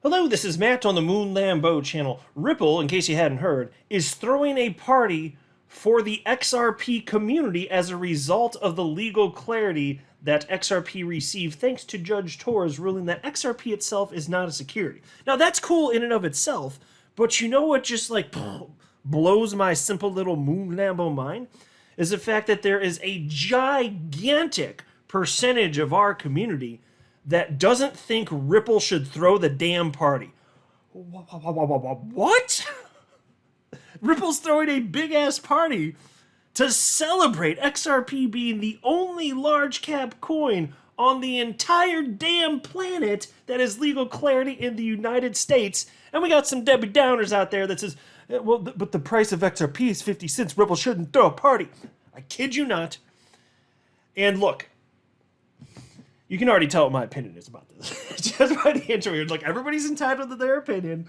Hello, this is Matt on the Moon Lambeau channel. Ripple, in case you hadn't heard, is throwing a party for the XRP community as a result of the legal clarity that XRP received thanks to Judge Torres ruling that XRP itself is not a security. Now, that's cool in and of itself, but you know what just like blows my simple little Moon Lambeau mind? Is the fact that there is a gigantic percentage of our community that doesn't think Ripple should throw the damn party. What? Ripple's throwing a big ass party to celebrate XRP being the only large cap coin on the entire damn planet that has legal clarity in the United States. And we got some Debbie Downers out there that says, well, but the price of XRP is 50 cents. Ripple shouldn't throw a party. I kid you not. And look, you can already tell what my opinion is about this. Just by the intro here. Like, everybody's entitled to their opinion.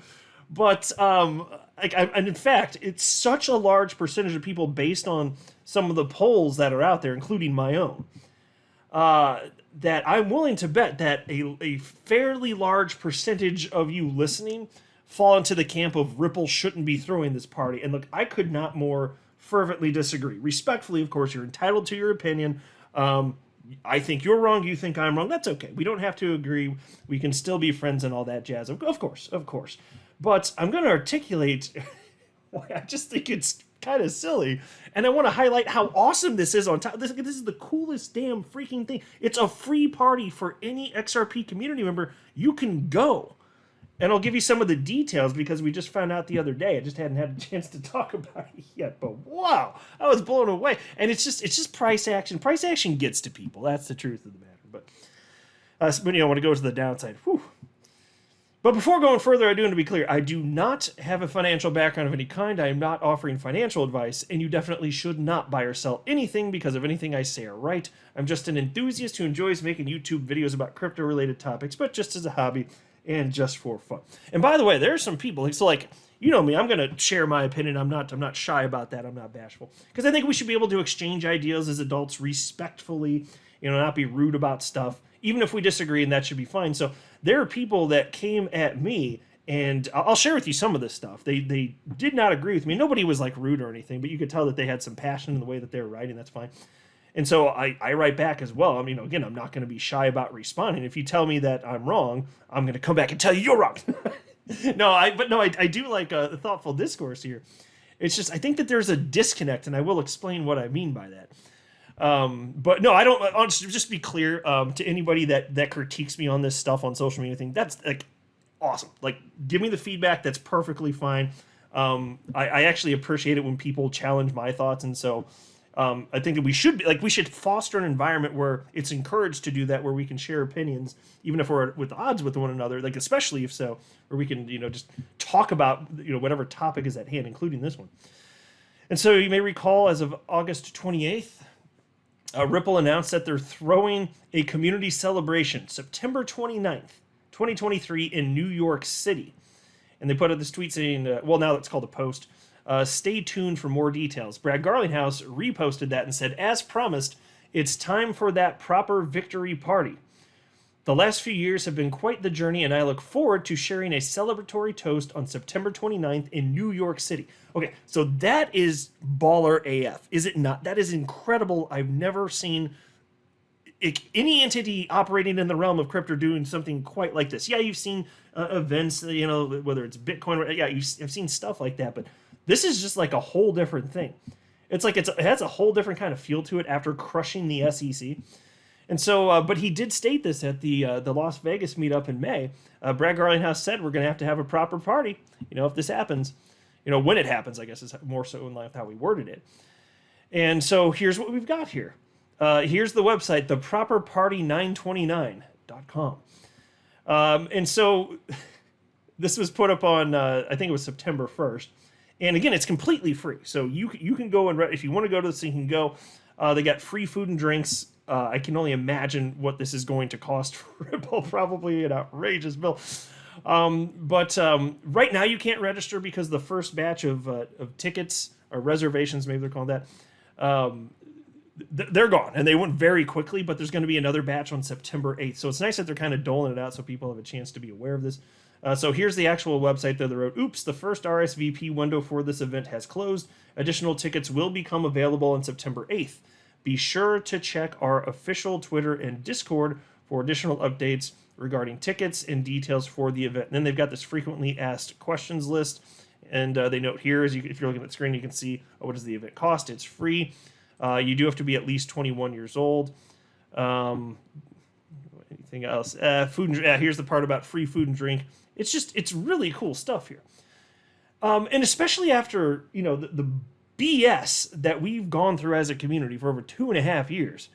But, and in fact, it's such a large percentage of people based on some of the polls that are out there, including my own, that I'm willing to bet that a fairly large percentage of you listening fall into the camp of Ripple shouldn't be throwing this party. And look, I could not more fervently disagree. Respectfully, of course, you're entitled to your opinion. I think you're wrong, you think I'm wrong. That's okay. We don't have to agree. We can still be friends and all that jazz. Of course, of course. But I'm going to articulate why I just think it's kind of silly. And I want to highlight how awesome this is on top. This is the coolest damn freaking thing. It's a free party for any XRP community member. You can go. And I'll give you some of the details because we just found out the other day. I just hadn't had a chance to talk about it yet. But wow, I was blown away. And it's just price action. Price action gets to people. That's the truth of the matter. But I want to go to the downside. Whew. But before going further, I do want to be clear. I do not have a financial background of any kind. I am not offering financial advice, and you definitely should not buy or sell anything because of anything I say or write. I'm just an enthusiast who enjoys making YouTube videos about crypto-related topics, but just as a hobby and just for fun. And by the way, there are some people, so like, you know me, I'm going to share my opinion. I'm not shy about that. I'm not bashful. Because I think we should be able to exchange ideas as adults respectfully, not be rude about stuff, even if we disagree, and that should be fine. So there are people that came at me, and I'll share with you some of this stuff. They did not agree with me. Nobody was like rude or anything, but you could tell that they had some passion in the way that they were writing. That's fine. And so I write back as well. I mean, again, I'm not going to be shy about responding. If you tell me that I'm wrong, I'm going to come back and tell you you're wrong. I do like a thoughtful discourse here. It's just, I think that there's a disconnect, and I will explain what I mean by that. But no, I don't. I'll just be clear to anybody that critiques me on this stuff on social media thing. That's like awesome. Like, give me the feedback. That's perfectly fine. I actually appreciate it when people challenge my thoughts, and so I think that we should foster an environment where it's encouraged to do that, where we can share opinions, even if we're with odds with one another. Like, especially if so, where we can just talk about whatever topic is at hand, including this one. And so you may recall, as of August 28th. Ripple announced that they're throwing a community celebration September 29th, 2023 in New York City. And they put out this tweet saying, now it's called a post, stay tuned for more details. Brad Garlinghouse reposted that and said, as promised, it's time for that proper victory party. The last few years have been quite the journey, and I look forward to sharing a celebratory toast on September 29th in New York City. Okay, so that is baller AF, is it not? That is incredible. I've never seen any entity operating in the realm of crypto doing something quite like this. Yeah, you've seen events, whether it's Bitcoin, or, yeah, I've seen stuff like that, but this is just like a whole different thing. It's like it has a whole different kind of feel to it after crushing the SEC. And so, but he did state this at the Las Vegas meetup in May. Brad Garlinghouse said we're going to have a proper party, if this happens. When it happens, I guess, is more so in line with how we worded it. And so here's what we've got here. Here's the website, theproperparty929.com. And so this was put up on, I think it was September 1st. And again, it's completely free. So you can go and, if you want to go to this, you can go. They got free food and drinks. I can only imagine what this is going to cost for Ripple, probably an outrageous bill. But right now you can't register because the first batch of tickets or reservations, maybe they're called that, they're gone. And they went very quickly, but there's going to be another batch on September 8th. So it's nice that they're kind of doling it out so people have a chance to be aware of this. So here's the actual website that they wrote. Oops, the first RSVP window for this event has closed. Additional tickets will become available on September 8th. Be sure to check our official Twitter and Discord for additional updates regarding tickets and details for the event. And then they've got this frequently asked questions list. And they note here, if you're looking at the screen, you can see what does the event cost. It's free. You do have to be at least 21 years old. Anything else? Food and here's the part about free food and drink. It's really cool stuff here. And especially after, the BS that we've gone through as a community for over 2.5 years.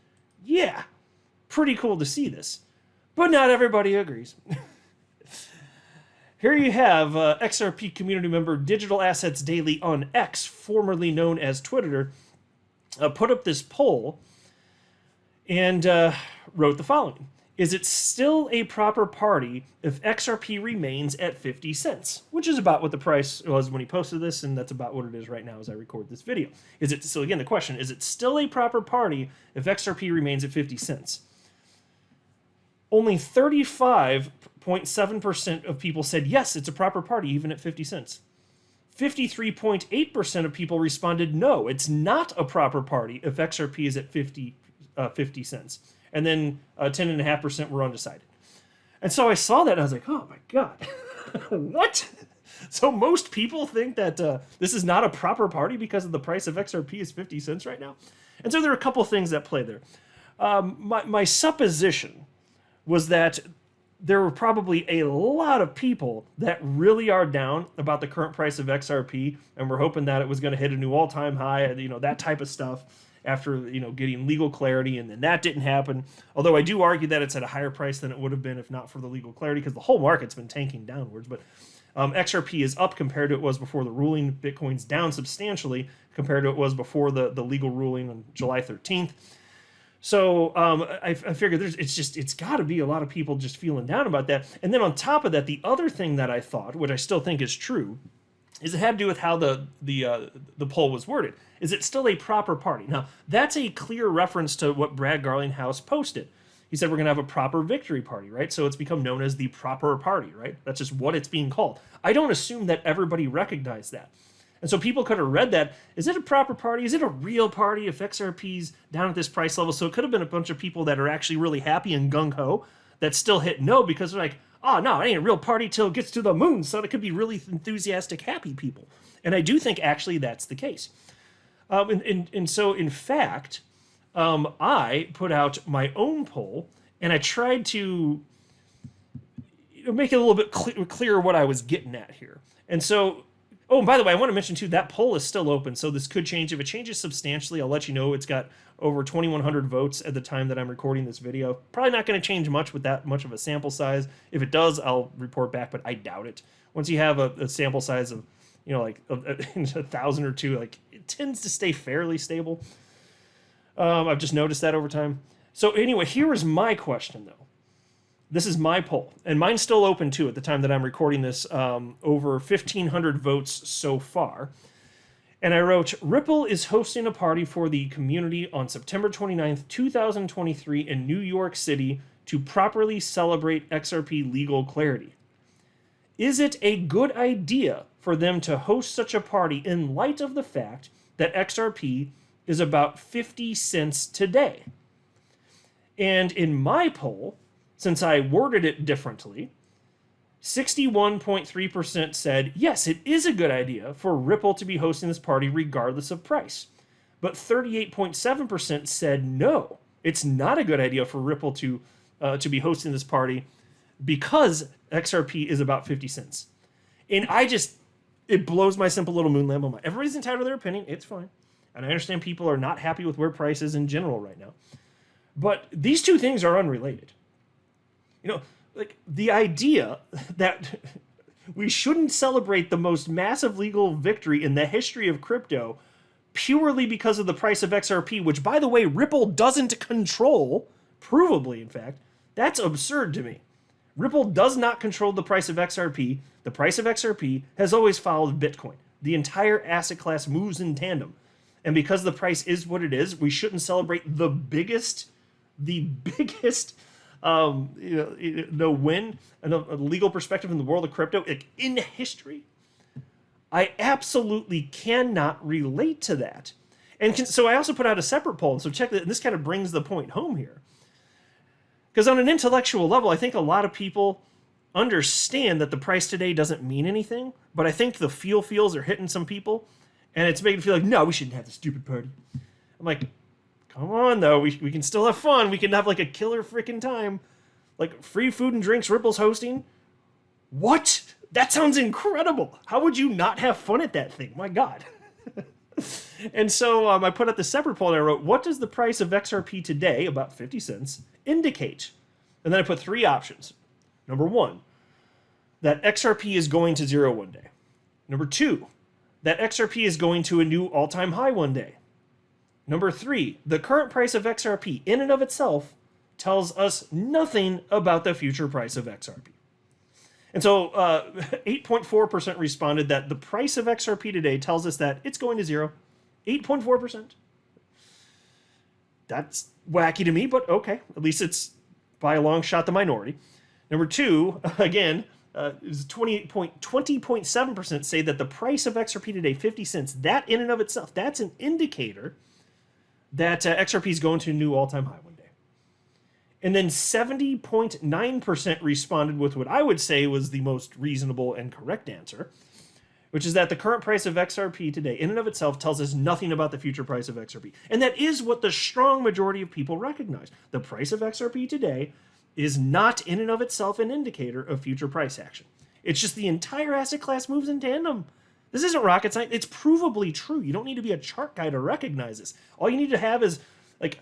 Yeah, pretty cool to see this. But not everybody agrees. Here you have XRP community member Digital Assets Daily on X, formerly known as Twitter, put up this poll and wrote the following. Is it still a proper party if XRP remains at 50 cents? Which is about what the price was when he posted this, and that's about what it is right now as I record this video. So again, the question, is it still a proper party if XRP remains at 50 cents? Only 35.7% of people said yes, it's a proper party even at 50 cents. 53.8% of people responded no, it's not a proper party if XRP is at 50 cents. And then 10.5% were undecided. And so I saw that and I was like, oh my God, what? So most people think that this is not a proper party because of the price of XRP is 50 cents right now. And so there are a couple things that play there. My supposition was that there were probably a lot of people that really are down about the current price of XRP and were hoping that it was going to hit a new all-time high, that type of stuff after, getting legal clarity, and then that didn't happen. Although I do argue that it's at a higher price than it would have been if not for the legal clarity, because the whole market's been tanking downwards. But XRP is up compared to it was before the ruling. Bitcoin's down substantially compared to it was before the legal ruling on July 13th. So I figured it's got to be a lot of people just feeling down about that. And then on top of that, the other thing that I thought, which I still think is true, is it had to do with how the poll was worded. Is it still a proper party? Now, that's a clear reference to what Brad Garlinghouse posted. He said we're going to have a proper victory party, right? So it's become known as the proper party, right? That's just what it's being called. I don't assume that everybody recognized that. And so people could have read that. Is it a proper party? Is it a real party if XRP's down at this price level? So it could have been a bunch of people that are actually really happy and gung-ho that still hit no because they're like, oh, no, it ain't a real party till it gets to the moon. So it could be really enthusiastic, happy people. And I do think actually that's the case. And so, in fact, I put out my own poll, and I tried to make it a little bit clearer what I was getting at here. And so, oh, and by the way, I want to mention, too, that poll is still open, so this could change. If it changes substantially, I'll let you know. It's got over 2,100 votes at the time that I'm recording this video. Probably not going to change much with that much of a sample size. If it does, I'll report back, but I doubt it. Once you have a sample size of, like 1,000 or two, like it tends to stay fairly stable. I've just noticed that over time. So anyway, here is my question, though. This is my poll, and mine's still open, too, at the time that I'm recording this. Over 1,500 votes so far. And I wrote, Ripple is hosting a party for the community on September 29th, 2023 in New York City to properly celebrate XRP legal clarity. Is it a good idea for them to host such a party in light of the fact that XRP is about 50 cents today? And in my poll, since I worded it differently, 61.3% said, yes, it is a good idea for Ripple to be hosting this party regardless of price. But 38.7% said, no, it's not a good idea for Ripple to be hosting this party because XRP is about 50 cents. And it blows my simple little moon Lambo mind. Everybody's entitled to their opinion. It's fine. And I understand people are not happy with where price is in general right now. But these two things are unrelated. Like the idea that we shouldn't celebrate the most massive legal victory in the history of crypto purely because of the price of XRP, which, by the way, Ripple doesn't control, provably, in fact, that's absurd to me. Ripple does not control the price of XRP. The price of XRP has always followed Bitcoin. The entire asset class moves in tandem. And because the price is what it is, we shouldn't celebrate the biggest No win, and a legal perspective in the world of crypto, like in history, I absolutely cannot relate to that. So I also put out a separate poll. So check that. And this kind of brings the point home here. Because on an intellectual level, I think a lot of people understand that the price today doesn't mean anything. But I think the feels are hitting some people. And it's making them feel like, no, we shouldn't have the stupid party. I'm like, come on, though. We can still have fun. We can have like a killer freaking time. Like free food and drinks Ripple's hosting. What? That sounds incredible. How would you not have fun at that thing? My God. And so I put out the separate poll and I wrote, what does the price of XRP today, about 50 cents, indicate? And then I put 3 options. Number 1, that XRP is going to zero one day. Number 2, that XRP is going to a new all-time high one day. Number 3, the current price of XRP in and of itself tells us nothing about the future price of XRP. And so 8.4% responded that the price of XRP today tells us that it's going to zero. 8.4%. That's wacky to me, but okay. At least it's by a long shot the minority. Number 2, again, is 20.7% say that the price of XRP today, 50 cents, that in and of itself, that's an indicator that XRP is going to a new all-time high one day. And then 70.9% responded with what I would say was the most reasonable and correct answer, which is that the current price of XRP today in and of itself tells us nothing about the future price of XRP. And that is what the strong majority of people recognize. The price of XRP today is not in and of itself an indicator of future price action. It's just the entire asset class moves in tandem. This isn't rocket science. It's provably true. You don't need to be a chart guy to recognize this. All you need to have is like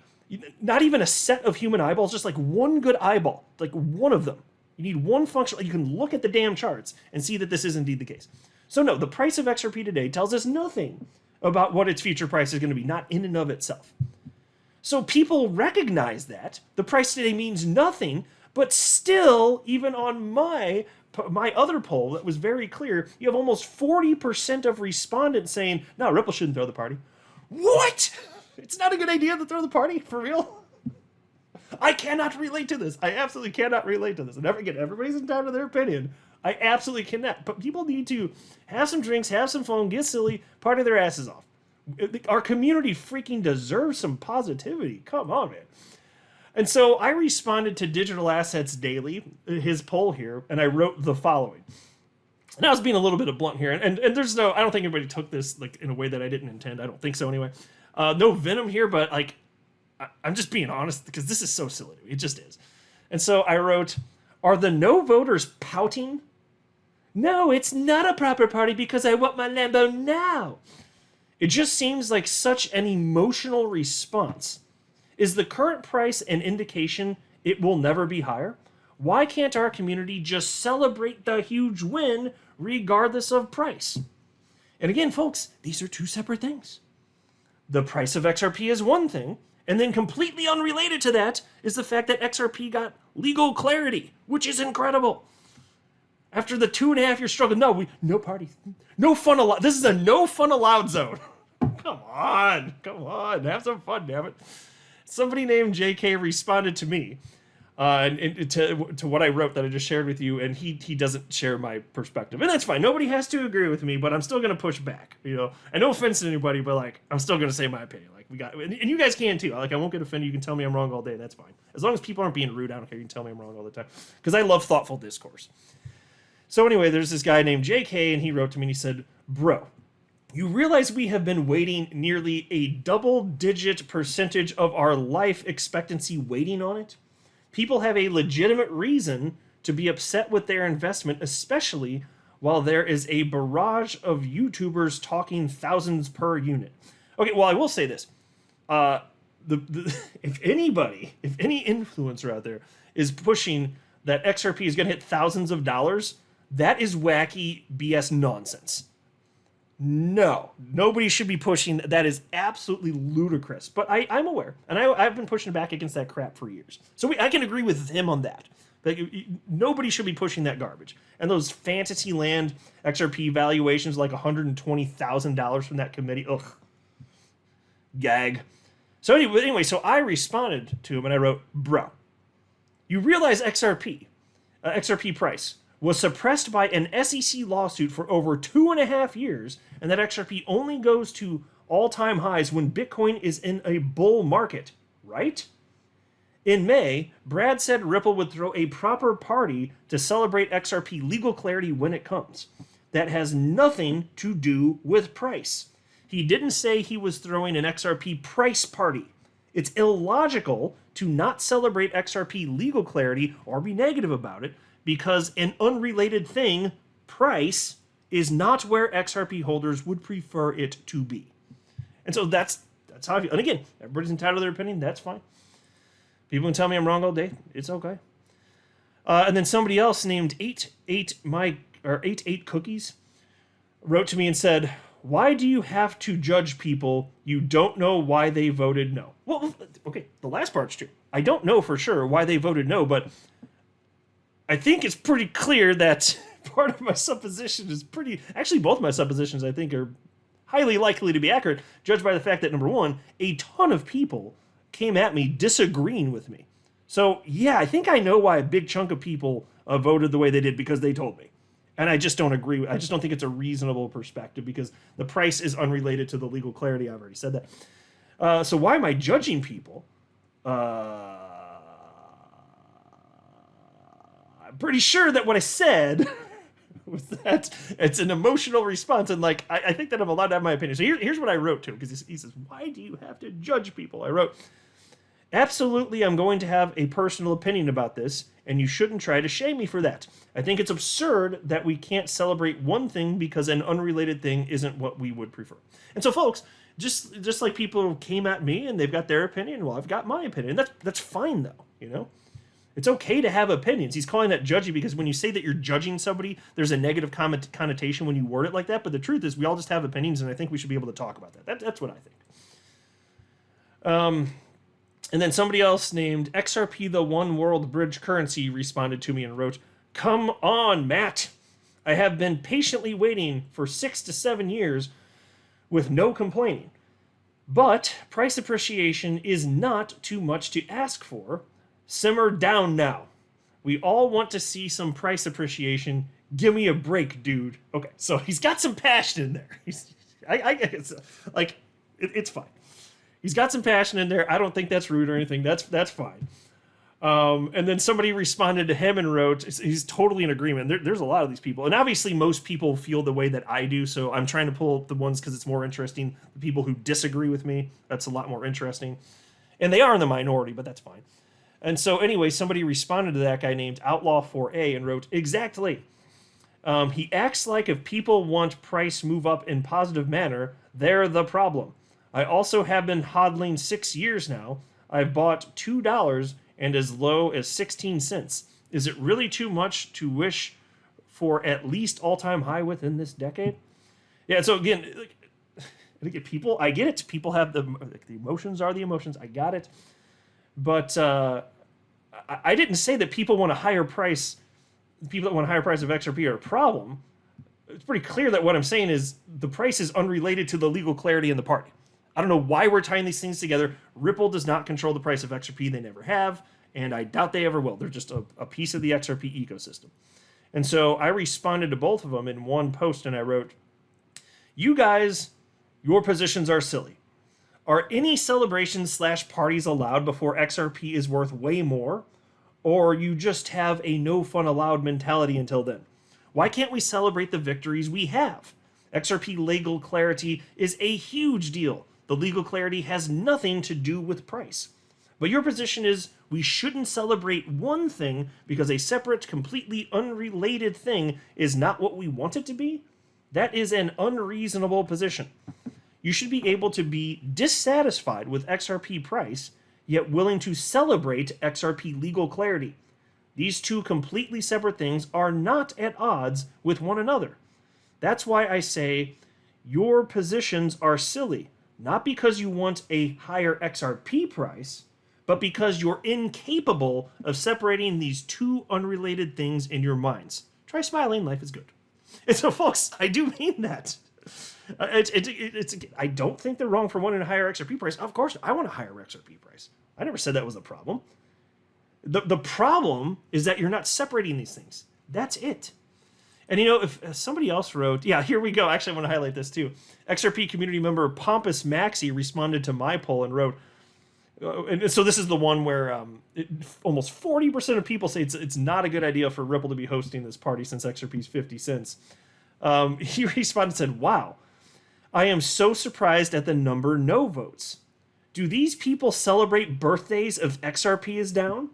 not even a set of human eyeballs, just like one good eyeball, like one of them. You need one function. You can look at the damn charts and see that this is indeed the case. So no, the price of XRP today tells us nothing about what its future price is going to be, not in and of itself. So people recognize that. The price today means nothing, but still, even on my other poll that was very clear, you have almost 40% of respondents saying, no, Ripple shouldn't throw the party. What? It's not a good idea to throw the party? For real? I cannot relate to this. I absolutely cannot relate to this. And again, everybody's entitled to their opinion. I absolutely cannot. But people need to have some drinks, have some fun, get silly, party their asses off. Our community freaking deserves some positivity. Come on, man. And so I responded to Digital Assets Daily, his poll here, and I wrote the following. And I was being a little bit of blunt here, and there's no, I don't think anybody took this like in a way that I didn't intend. I don't think so anyway. No venom here, but like, I'm just being honest because this is so silly to me. It just is. And so I wrote, are the no voters pouting? No, it's not a proper party because I want my Lambo now. It just seems like such an emotional response. Is the current price an indication it will never be higher? Why can't our community just celebrate the huge win regardless of price? And again, folks, these are two separate things. The price of XRP is one thing, and then completely unrelated to that is the fact that XRP got legal clarity, which is incredible. After the 2.5-year struggle, no parties, no fun allowed. This is a no fun allowed zone. Come on, have some fun, damn it. Somebody named JK responded to me to what I wrote that I just shared with you, and he doesn't share my perspective, and that's fine. Nobody has to agree with me, but I'm still gonna push back. And no offense to anybody, but like I'm still gonna say my opinion. Like and you guys can too. Like I won't get offended. You can tell me I'm wrong all day. That's fine. As long as people aren't being rude, I don't care. You can tell me I'm wrong all the time because I love thoughtful discourse. So anyway, there's this guy named JK, and he wrote to me and he said, "Bro, you realize we have been waiting nearly a double-digit percentage of our life expectancy waiting on it? People have a legitimate reason to be upset with their investment, especially while there is a barrage of YouTubers talking thousands per unit." Okay, well, I will say this. If any influencer out there is pushing that XRP is going to hit thousands of dollars, that is wacky BS nonsense. No, nobody should be pushing. That is absolutely ludicrous. But I'm aware, and I've been pushing back against that crap for years. So I can agree with him on that. Like, nobody should be pushing that garbage. And those fantasy land XRP valuations, like $120,000 from that committee, ugh, gag. So anyway, so I responded to him and I wrote, "Bro, You realize XRP price, was suppressed by an SEC lawsuit for over 2.5 years, and that XRP only goes to all-time highs when Bitcoin is in a bull market, right? In May, Brad said Ripple would throw a proper party to celebrate XRP legal clarity when it comes. That has nothing to do with price. He didn't say he was throwing an XRP price party. It's illogical to not celebrate XRP legal clarity or be negative about it because an unrelated thing, price, is not where XRP holders would prefer it to be. And so that's how I feel. And again, everybody's entitled to their opinion. That's fine. People can tell me I'm wrong all day. It's okay. And then somebody else named 88 Cookies wrote to me and said, "Why do you have to judge people you don't know why they voted no?" Well, okay, the last part's true. I don't know for sure why they voted no, but I think it's pretty clear that part of my supposition is actually both my suppositions I think are highly likely to be accurate, judged by the fact that, number one, a ton of people came at me disagreeing with me. So yeah, I think I know why a big chunk of people voted the way they did because they told me. And I just don't agree. I just don't think it's a reasonable perspective because the price is unrelated to the legal clarity. I've already said that. So why am I judging people? I'm pretty sure that what I said was that it's an emotional response. And like, I think that I'm allowed to have my opinion. So here's what I wrote to him because he says, "Why do you have to judge people?" I wrote, "Absolutely, I'm going to have a personal opinion about this, and you shouldn't try to shame me for that. I think it's absurd that we can't celebrate one thing because an unrelated thing isn't what we would prefer." And so, folks, just like people came at me and they've got their opinion, well, I've got my opinion. That's fine, though, you know? It's okay to have opinions. He's calling that judgy because when you say that you're judging somebody, there's a negative connotation when you word it like that. But the truth is we all just have opinions, and I think we should be able to talk about that. That's what I think. And then somebody else named XRP the One World Bridge Currency responded to me and wrote, "Come on, Matt. I have been patiently waiting for 6 to 7 years with no complaining. But price appreciation is not too much to ask for. Simmer down now. We all want to see some price appreciation. Give me a break, dude." Okay, so he's got some passion in there. It's fine. He's got some passion in there. I don't think that's rude or anything. That's fine. And then somebody responded to him and wrote, he's totally in agreement. There's a lot of these people. And obviously most people feel the way that I do, so I'm trying to pull up the ones because it's more interesting. The people who disagree with me, that's a lot more interesting. And they are in the minority, but that's fine. And so anyway, somebody responded to that guy named Outlaw4A and wrote, "Exactly. He acts like if people want price move up in positive manner, they're the problem. I also have been hodling 6 years now. I've bought $2 and as low as 16 cents. Is it really too much to wish for at least all-time high within this decade?" Yeah, so again, people, I get it. People have the emotions are the emotions. I got it. But I didn't say that people want a higher price. People that want a higher price of XRP are a problem. It's pretty clear that what I'm saying is the price is unrelated to the legal clarity in the party. I don't know why we're tying these things together. Ripple does not control the price of XRP. They never have, and I doubt they ever will. They're just a piece of the XRP ecosystem. And so I responded to both of them in one post, and I wrote, "You guys, your positions are silly. Are any celebrations/parties allowed before XRP is worth way more? Or you just have a no fun allowed mentality until then? Why can't we celebrate the victories we have? XRP legal clarity is a huge deal. The legal clarity has nothing to do with price. But your position is we shouldn't celebrate one thing because a separate, completely unrelated thing is not what we want it to be? That is an unreasonable position. You should be able to be dissatisfied with XRP price, yet willing to celebrate XRP legal clarity. These two completely separate things are not at odds with one another. That's why I say your positions are silly, not because you want a higher XRP price, but because you're incapable of separating these two unrelated things in your minds. Try smiling, life is good." And so, folks, I do mean that. I don't think they're wrong for wanting a higher XRP price. Of course, I want a higher XRP price. I never said that was a problem. The problem is that you're not separating these things. That's it. And you know, if somebody else wrote, yeah, here we go. Actually, I want to highlight this too. XRP community member Pompous Maxi responded to my poll and wrote, and so this is the one where almost 40% of people say it's not a good idea for Ripple to be hosting this party since XRP is 50 cents. He responded and said, wow, I am so surprised at the number no votes. Do these people celebrate birthdays if XRP is down?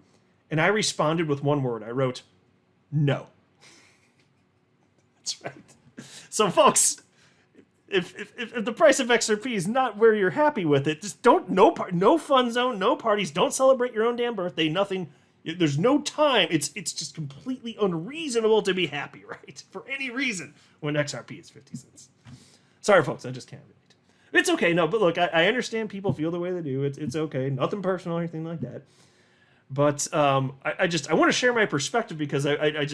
And I responded with one word. I wrote, no. That's right. So folks, if the price of XRP is not where you're happy with it, just no fun zone, no parties, don't celebrate your own damn birthday, nothing. There's no time. It's just completely unreasonable to be happy, right? For any reason when XRP is 50 cents. Sorry, folks, I just can't relate. It's okay, no, but look, I understand people feel the way they do. It's okay, nothing personal or anything like that. But I want to share my perspective because I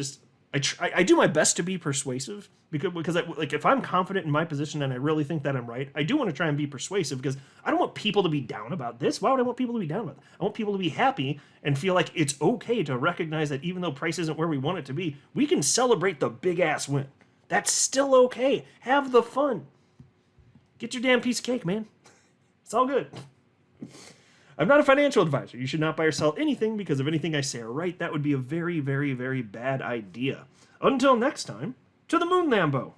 do my best to be persuasive because if I'm confident in my position and I really think that I'm right, I do want to try and be persuasive because I don't want people to be down about this. Why would I want people to be down about it? I want people to be happy and feel like it's okay to recognize that even though price isn't where we want it to be, we can celebrate the big ass win. That's still okay. Have the fun. Get your damn piece of cake, man. It's all good. I'm not a financial advisor. You should not buy or sell anything because if anything I say are right, that would be a very, very, very bad idea. Until next time, to the moon, Lambo.